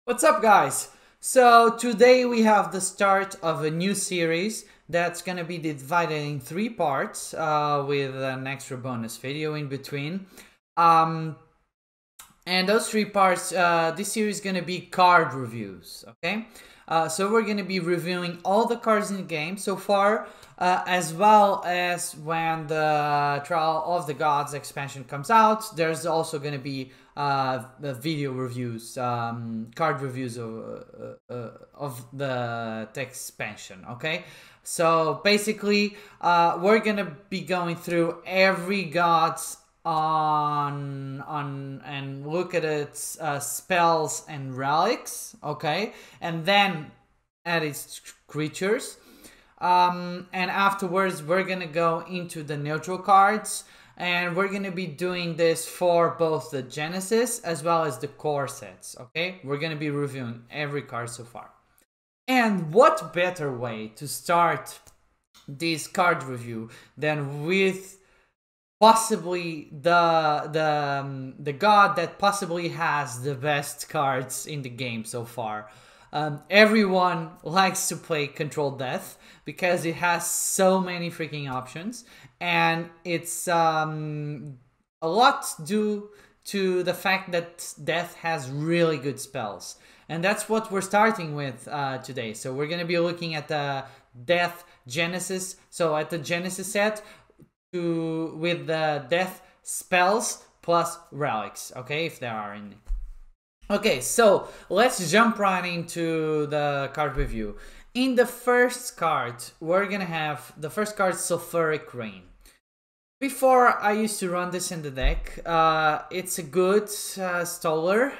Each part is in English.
What's up, guys? So today we have the start of a new series that's gonna be divided in three parts with an extra bonus video in between. Um, and those three parts, this series is gonna be card reviews, okay? So we're gonna be reviewing all the cards in the game so far, as well as when the Trial of the Gods expansion comes out. There's also gonna be the video reviews, card reviews of the text expansion, okay? So basically, we're gonna be going through every god's on and look at its spells and relics, okay, and then at its creatures, and afterwards we're gonna go into the neutral cards, and we're gonna be doing this for both the Genesis as well as the core sets, okay? We're gonna be reviewing every card so far. And what better way to start this card review than with possibly the god that possibly has the best cards in the game so far. Everyone likes to play Control Death because it has so many freaking options, and it's a lot due to the fact that Death has really good spells. And that's what we're starting with today. So we're going to be looking at the Death Genesis. So at the Genesis set, with the death spells plus relics, okay, if there are any. Okay, so let's jump right into the card review. In the first card, we're gonna have the first card, Sulfuric Rain. Before, I used to run this in the deck. It's a good stoller.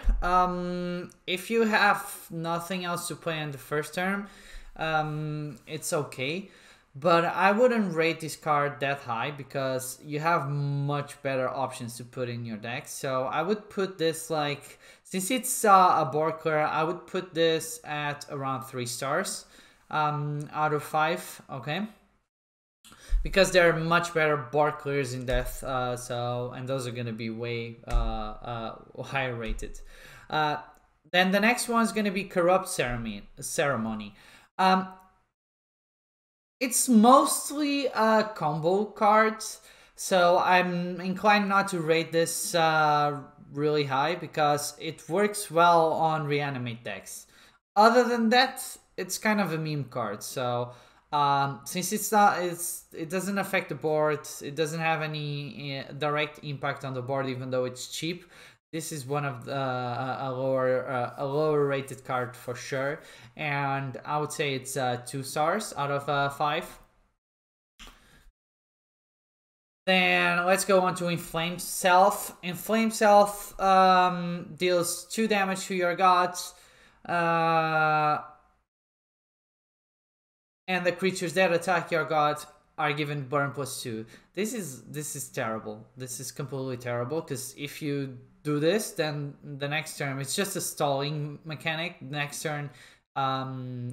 If you have nothing else to play in the first term, it's okay. But I wouldn't rate this card that high because you have much better options to put in your deck. So I would put this, like, since it's a board clear, I would put this at around 3 stars out of 5, okay? Because there are much better board clears in Death, and those are going to be way higher rated. Then the next one is going to be Corrupt Ceremony. It's mostly combo cards, so I'm inclined not to rate this really high because it works well on reanimate decks. Other than that, it's kind of a meme card. So since it doesn't affect the board, it doesn't have any direct impact on the board, even though it's cheap. This is one of the a lower rated card for sure, and I would say it's 2 stars out of 5. Then let's go on to Inflame Self. Inflame Self deals 2 damage to your gods, and the creatures that attack your god are given burn +2. This is terrible. This is completely terrible because if you do this, then the next turn it's just a stalling mechanic. Next turn,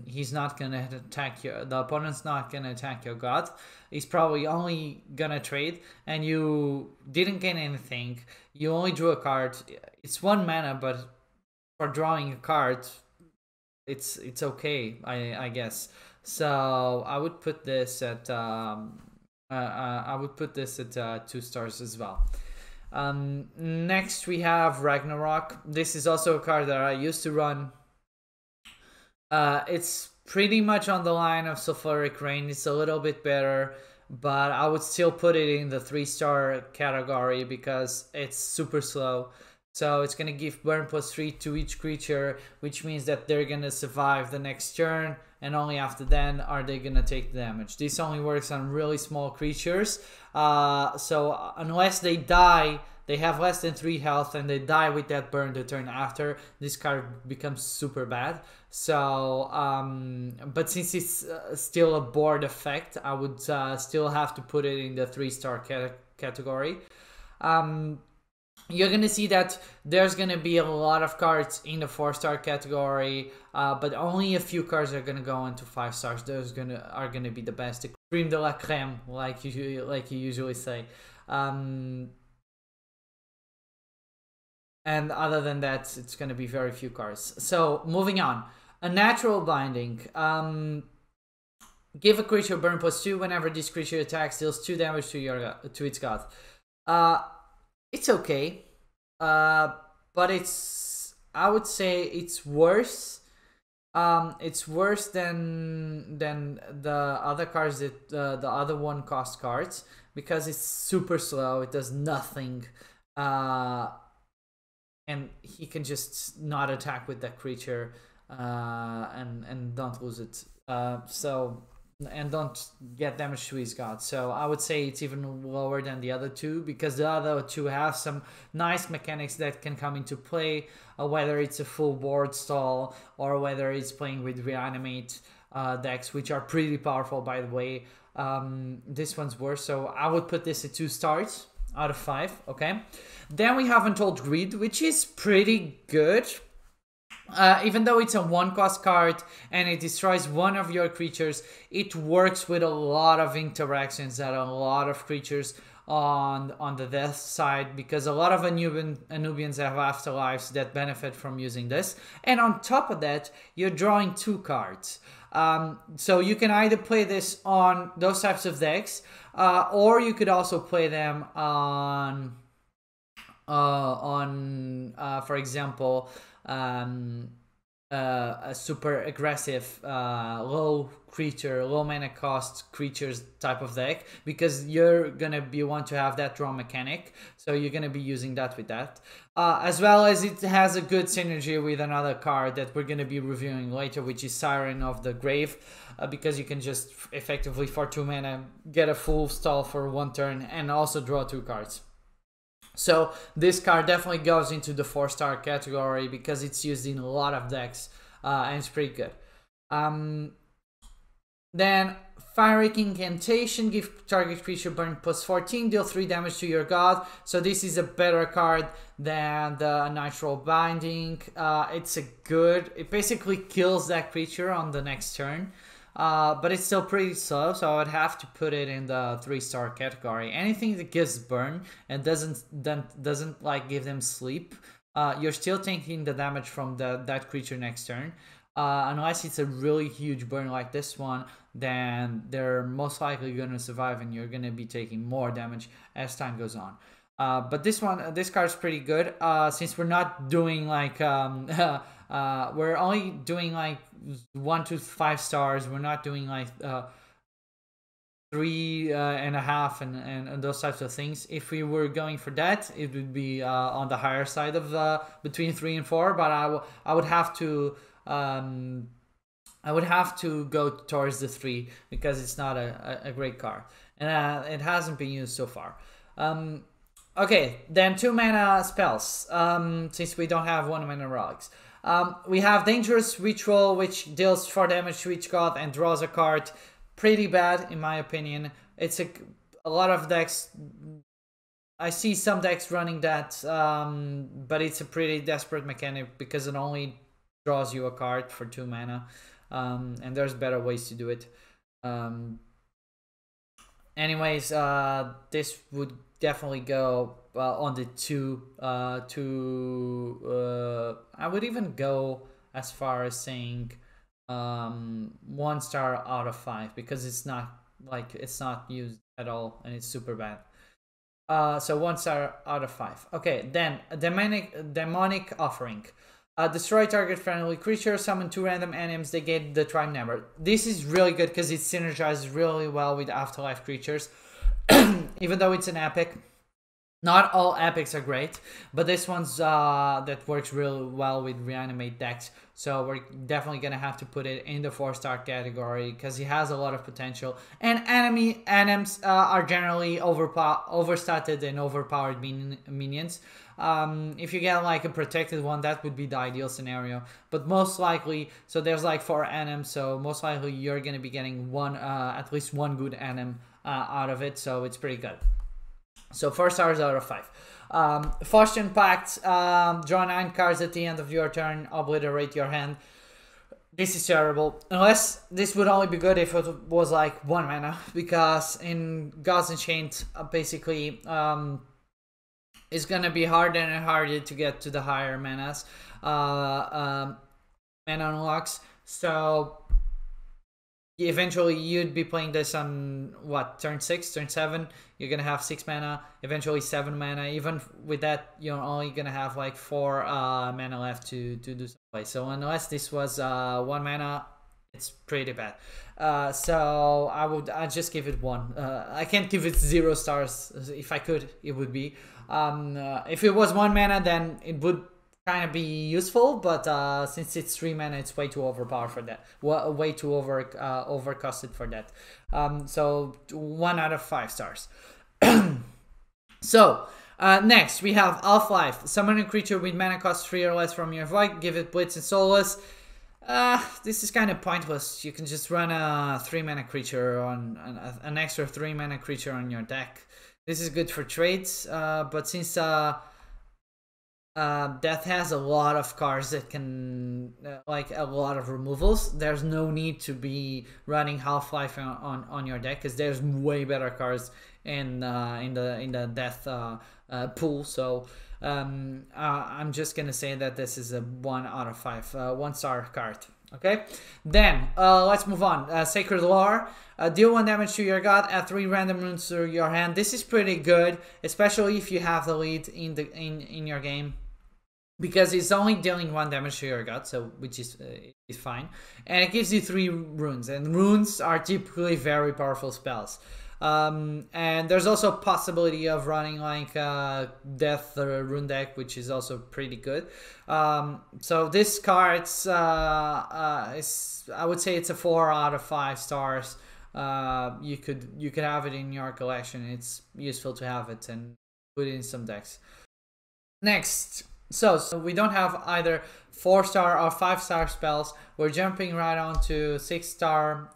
he's not gonna attack you. The opponent's not gonna attack your god. He's probably only gonna trade, and you didn't gain anything. You only drew a card. It's 1 mana, but for drawing a card, it's okay, I guess. So I would put this at 2 stars as well. Next we have Ragnarok. This is also a card that I used to run. It's pretty much on the line of Sulfuric Rain. It's a little bit better, but I would still put it in the 3-star category because it's super slow. So it's gonna give burn +3 to each creature, which means that they're gonna survive the next turn, and only after then are they gonna take damage. This only works on really small creatures, so unless they die, they have less than 3 health, and they die with that burn the turn after, this card becomes super bad. So, but since it's still a board effect, I would still have to put it in the 3-star category. You're gonna see that there's gonna be a lot of cards in the 4-star category, but only a few cards are gonna go into 5 stars. Those are gonna be the best, the creme de la creme, like you usually say. And And other than that, it's going to be very few cards. So moving on, a natural binding. Give a creature burn +2 whenever this creature attacks, deals 2 damage to its god. It's okay, but I would say it's worse. It's worse than the other cards that the other 1-cost cards, because it's super slow. It does nothing, and he can just not attack with that creature, and don't lose it. And don't get damage to his god. So I would say it's even lower than the other two, because the other two have some nice mechanics that can come into play, whether it's a full board stall or whether it's playing with reanimate decks, which are pretty powerful, by the way. This one's worse, so I would put this at 2 stars out of 5. Okay, then we have Untold Greed, which is pretty good. Even though it's a 1-cost card and it destroys one of your creatures, it works with a lot of interactions that a lot of creatures on the death side, because a lot of Anubians have afterlives that benefit from using this. And on top of that, you're drawing 2 cards. So you can either play this on those types of decks, or you could also play them on for example, a super aggressive low mana cost creatures type of deck, because you're gonna want to have that draw mechanic, so you're gonna be using that with that, as well as it has a good synergy with another card that we're gonna be reviewing later, which is Siren of the Grave, because you can just effectively for 2 mana get a full stall for 1 turn and also draw 2 cards. So this card definitely goes into the 4-star category because it's used in a lot of decks, and it's pretty good. Then Fiery Incantation, give target creature burn +14, deal 3 damage to your god. So this is a better card than the Natural Binding. It basically kills that creature on the next turn. But it's still pretty slow, so I would have to put it in the 3-star category. Anything that gives burn and doesn't like give them sleep, you're still taking the damage from that creature next turn. Unless it's a really huge burn like this one, then they're most likely going to survive and you're going to be taking more damage as time goes on. But this card's pretty good, since we're not doing like we're only doing like 1 to 5 stars. We're not doing like 3.5 and those types of things. If we were going for that, it would be on the higher side of between 3 and 4. But I would have to go towards the 3 because it's not a great card, and it hasn't been used so far. Okay, then 2 mana spells, since we don't have 1 mana relics. We have Dangerous Ritual, which deals 4 damage to each god and draws a card. Pretty bad, in my opinion. It's a lot of decks. I see some decks running that, but it's a pretty desperate mechanic because it only draws you a card for 2 mana, and there's better ways to do it. Anyways, this would definitely go on the 2. I would even go as far as saying 1 star out of 5, because it's not used at all and it's super bad. So 1 star out of 5. Okay, then demonic offering. Destroy target friendly creature, summon 2 random enemies, they get the tribe number. This is really good because it synergizes really well with afterlife creatures. Even though it's an epic, not all epics are great, but this one's that works really well with reanimate decks. So we're definitely gonna have to put it in the 4-star category because it has a lot of potential. And enemies are generally overstated and overpowered minions. If you get like a protected one, that would be the ideal scenario. But most likely, so there's like 4 enemies, so most likely you're gonna be getting at least one good enemy out of it. So it's pretty good. So 4 stars out of 5. Faustian Pact, draw 9 cards at the end of your turn, obliterate your hand. This is terrible. Unless this would only be good if it was like 1 mana, because in Gods Unchained, basically, it's gonna be harder and harder to get to the higher manas, mana unlocks. So eventually you'd be playing this on what, turn 6, turn 7, you're gonna have 6 mana, eventually 7 mana. Even with that, you're only gonna have like 4 mana left to do some play. So unless this was 1 mana, it's pretty bad. So I'd just give it 1. I can't give it 0 stars. If I could, it would be. If it was 1 mana, then it would kind of be useful, but since it's 3 mana, it's way too overpowered for that. Way too overcosted for that. So 1 out of 5 stars. So next we have Half-Life. Summon a creature with mana cost 3 or less from your void. Give it Blitz and Soulless. This is kind of pointless. You can just run a 3 mana creature on an extra 3 mana creature on your deck. This is good for trades, but since Death has a lot of cards that can, like a lot of removals, there's no need to be running Half-Life on your deck, because there's way better cards in the Death pool. So I'm just gonna say that this is a 1 out of 5, 1-star card. Okay, then let's move on. Sacred Lore. Deal 1 damage to your god, add 3 random runes to your hand. This is pretty good, especially if you have the lead in your game, because it's only dealing 1 damage to your god, so which is fine, and it gives you 3 runes, and runes are typically very powerful spells. And there's also a possibility of running like Death rune deck, which is also pretty good. So this card's I would say it's a 4 out of 5 stars. You could have it in your collection. It's useful to have it and put it in some decks. Next, so we don't have either 4-star or 5-star spells. We're jumping right on to 6-star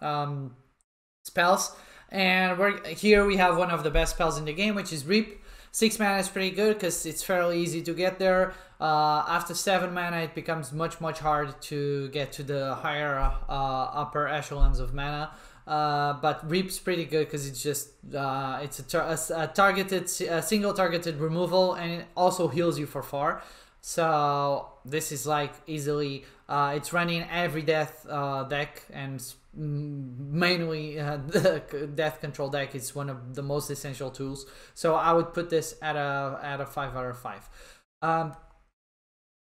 spells. And here we have one of the best spells in the game, which is Reap. 6 mana is pretty good because it's fairly easy to get there. After 7 mana, it becomes much harder to get to the higher upper echelons of mana. But Reap's pretty good because it's just it's a targeted, single targeted removal, and it also heals you for 4. So this is like easily, it's running every Death deck, and mainly the Death control deck is one of the most essential tools. So I would put this at a 5 out of 5.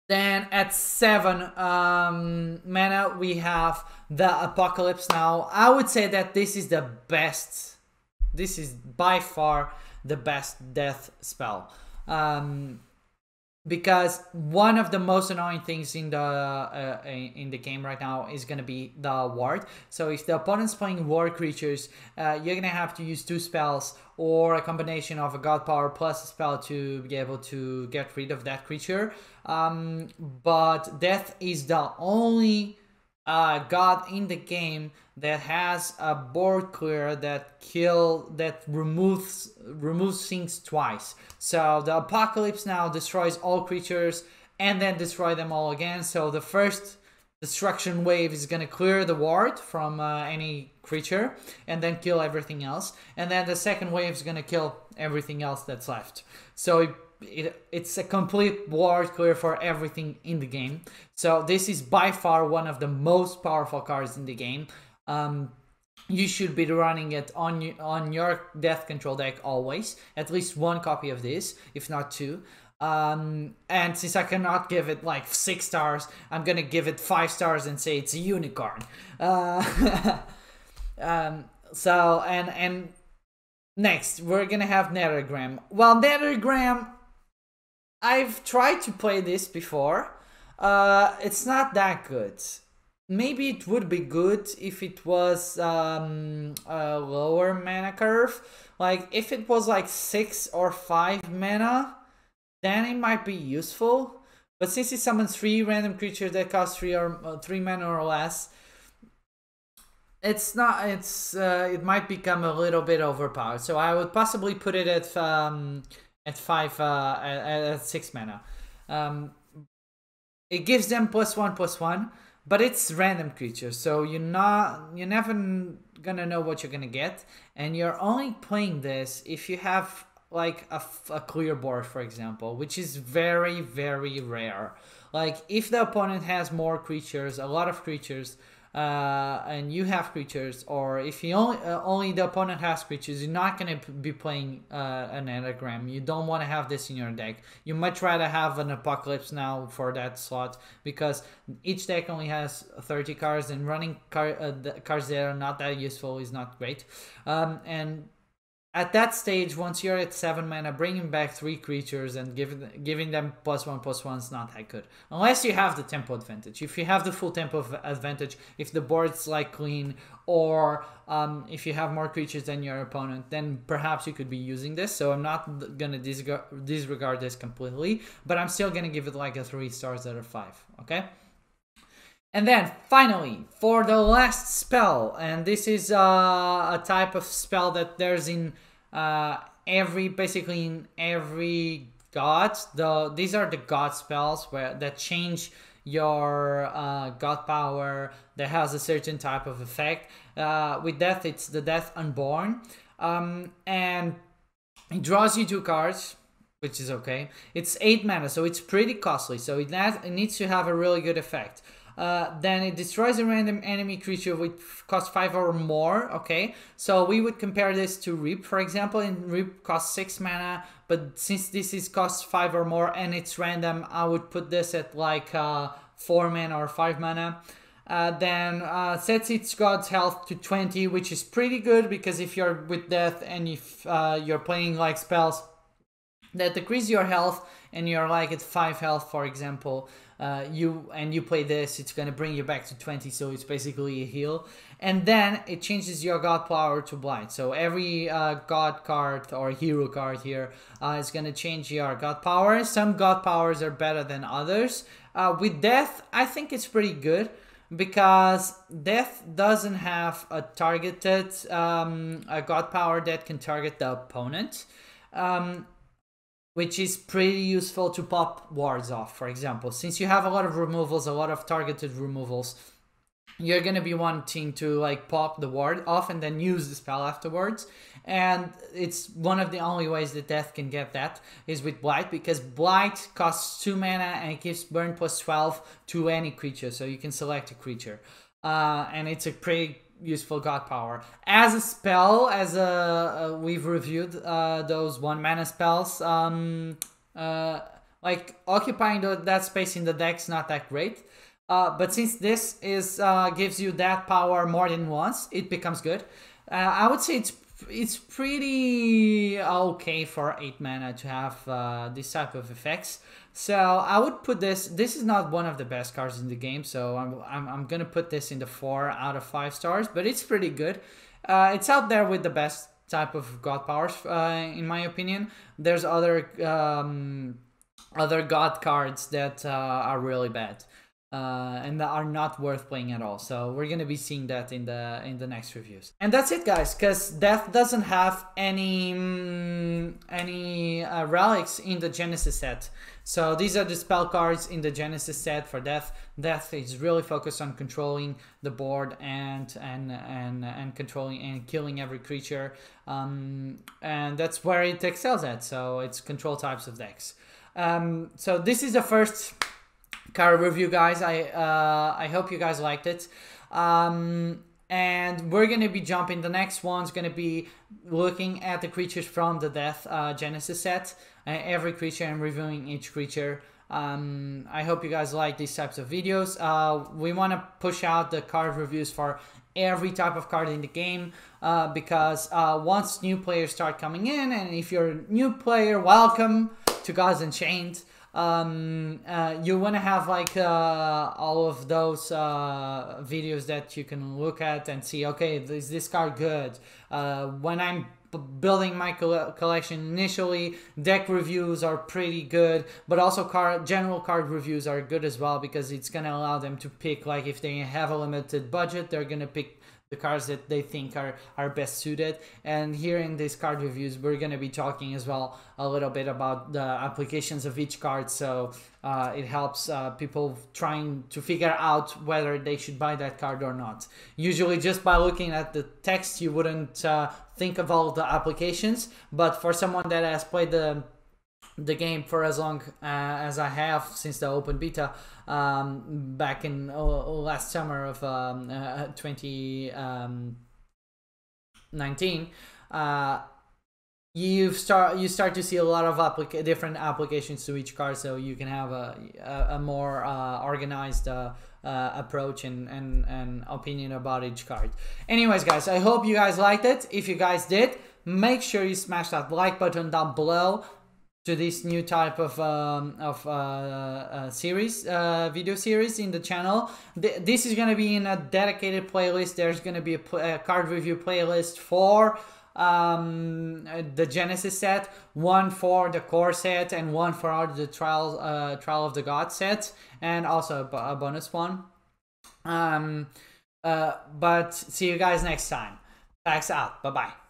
Then at 7 mana we have the Apocalypse. Now I would say that this is the best. This is by far the best Death spell. Because one of the most annoying things in the game right now is gonna be the ward. So if the opponent's playing ward creatures, you're gonna have to use 2 spells or a combination of a god power plus a spell to be able to get rid of that creature. But Death is the only god in the game that has a board clear that removes things twice. So the Apocalypse now destroys all creatures and then destroy them all again. So the first destruction wave is gonna clear the ward from any creature and then kill everything else, and then the second wave is gonna kill everything else that's left. So it's a complete ward clear for everything in the game. So this is by far one of the most powerful cards in the game. You should be running it on your Death control deck always. At least 1 copy of this, if not 2. And since I cannot give it like 6 stars, I'm gonna give it 5 stars and say it's a unicorn. So and next we're gonna have Nethergram. Well, Nethergram, I've tried to play this before. It's not that good. Maybe it would be good if it was a lower mana curve. Like if it was like 6 or 5 mana, then it might be useful. But since it summons 3 random creatures that cost 3 mana or less, it's not. It might become a little bit overpowered. So I would possibly put it at 6 mana. It gives them +1/+1. But it's random creatures, so you're never gonna know what you're gonna get, and you're only playing this if you have like a clear board, for example, which is very, very rare. Like if the opponent has more creatures, a lot of creatures, and you have creatures, or if he only the opponent has creatures, you're not going to be playing an anagram. You don't want to have this in your deck. You much rather have an Apocalypse now for that slot, because each deck only has 30 cards, and running cards that are not that useful is not great. And at that stage, once you're at 7 mana, bringing back 3 creatures and giving them +1/+1 is not that good. Unless you have the tempo advantage. If you have the full tempo advantage, if the board's like clean, or if you have more creatures than your opponent, then perhaps you could be using this. So I'm not gonna disregard this completely, but I'm still gonna give it like a 3 stars out of 5. Okay. And then finally, for the last spell, and this is a type of spell that there's in basically in every god. These are the god spells that change your god power, that has a certain type of effect. With death, it's the death Unborn, and it draws you 2 cards, which is okay. It's 8 mana, so it's pretty costly. So it needs to have a really good effect. Then it destroys a random enemy creature with cost 5 or more. Okay, so we would compare this to Reap, for example. And Reap costs 6 mana, but since this is cost 5 or more and it's random, I would put this at like 4 mana or 5 mana. Then sets its god's health to 20, which is pretty good, because if you're with death and if you're playing like spells that decrease your health and you're like at 5 health, for example, you play this, it's gonna bring you back to 20, so it's basically a heal. And then it changes your god power to blight. So every god card or hero card here is gonna change your god power. Some god powers are better than others. With death, I think it's pretty good, because death doesn't have a targeted a god power that can target the opponent, which is pretty useful to pop wards off, for example. Since you have a lot of removals, a lot of targeted removals, you're going to be wanting to like pop the ward off and then use the spell afterwards. And it's one of the only ways that death can get that is with blight, because blight costs 2 mana and it gives burn +12 to any creature, so you can select a creature, and it's a pretty useful god power. As a spell, as we've reviewed those 1 mana spells, like occupying that space in the deck's not that great, but since this is gives you that power more than once, it becomes good. I would say it's pretty okay for 8 mana to have this type of effects. So I would put this is not one of the best cards in the game, so I'm gonna put this in the 4 out of 5 stars, but it's pretty good. It's out there with the best type of god powers, in my opinion. There's other god cards that are really bad, and that are not worth playing at all. So we're gonna be seeing that in the next reviews. And that's it, guys, because death doesn't have any relics in the Genesis set. So these are the spell cards in the Genesis set for death. Death is really focused on controlling the board and controlling and killing every creature, and that's where it excels at. So it's control types of decks. So this is the first card review, guys. I hope you guys liked it. And we're gonna be jumping. The next one's gonna be looking at the creatures from the Death Genesis set, every creature, and reviewing each creature. I hope you guys like these types of videos. We want to push out the card reviews for every type of card in the game, because once new players start coming in, and if you're a new player, welcome to Unchained. You want to have like all of those videos that you can look at and see, okay, is this card good? When I'm building my collection initially, deck reviews are pretty good, but also general card reviews are good as well, because it's going to allow them to pick, like if they have a limited budget, they're going to pick the cards that they think are best suited. And here in these card reviews, we're going to be talking as well a little bit about the applications of each card, so it helps people trying to figure out whether they should buy that card or not. Usually just by looking at the text you wouldn't think of all the applications, but for someone that has played the game for as long as I have, since the open beta, back in last summer of 2019, you start to see a lot of different applications to each card, so you can have a more organized approach and opinion about each card. Anyways, guys, I hope you guys liked it. If you guys did, make sure you smash that like button down below to this new type of series, video series in the channel. This is going to be in a dedicated playlist. There's going to be a card review playlist for the Genesis set, one for the core set, and one for the Trial of the God set, and also a bonus one. But see you guys next time. Thanks out. Bye bye.